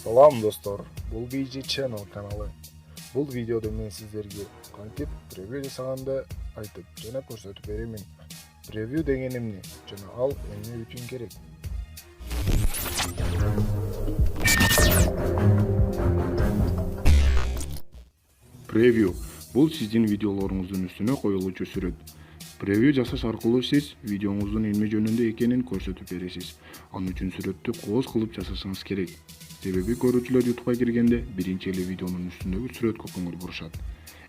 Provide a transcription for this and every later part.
Салам достор, бул BG Channel каналы. Бул видеодо мен сиздерге кантип превью жасаганды айтып жана көрсөтүп беремин. Превью деген эмне жана ал эмне үчүн керек? Превью бул сиздин видеолоруңуздун үстүнө коюлуучу сүрөт. Превью жасаш аркылуу сиз видеоңуздун эмне жөнүндө экенин көрсөтүп бересиз. Ал үчүн сүрөттү кооз кылып жасашыңыз керек. Себеби көрүүчүлөр YouTube'га киргенде биринчи эле видеонун үстүндөгү сүрөткө көңүл бурушат.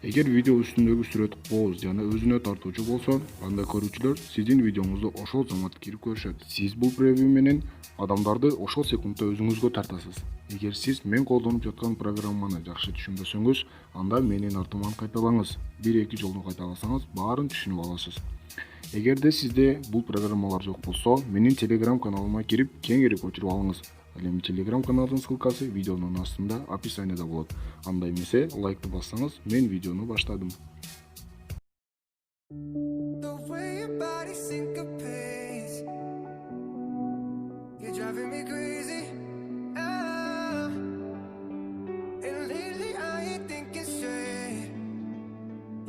Эгер видео үстүндөгү сүрөт кооз жана өзүнө тартуучу болсо, анда көрүүчүлөр сиздин видеоңузду ошол замат кирип көрүшөт. Сиз бул превью менен адамдарды ошол секундта өзүңүзгө тартасыз. Эгер сиз мен колдонуп жаткан программаны жакшы түшүнбөсөңүз, анда менин артыман кайталаңыз. 1-2 жолду кайталасаңыз, баарын түшүнүп аласыз. Эгерде сизде бул программалар жок болсо, менин Telegram каналыма кирип, кеңири көчүрүп алыңыз. Ал эми Telegram каналдын ссылкасы видеонун астында описанияда болот. Анда эмесе, лайкты бассаңыз, мен видеону баштадым.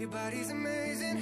Body's amazing.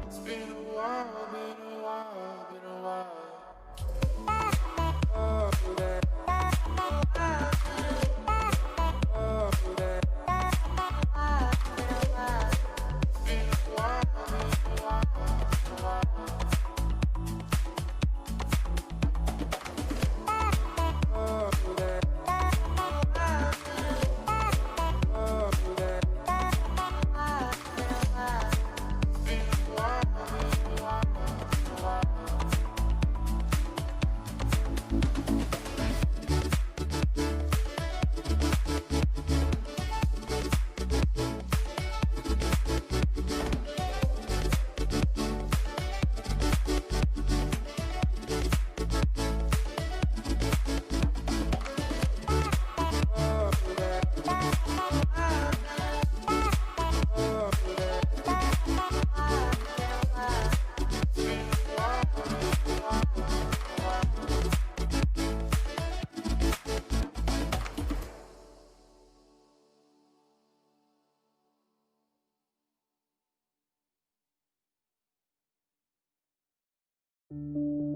It's been a while, been a while.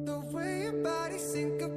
The way your body syncopates.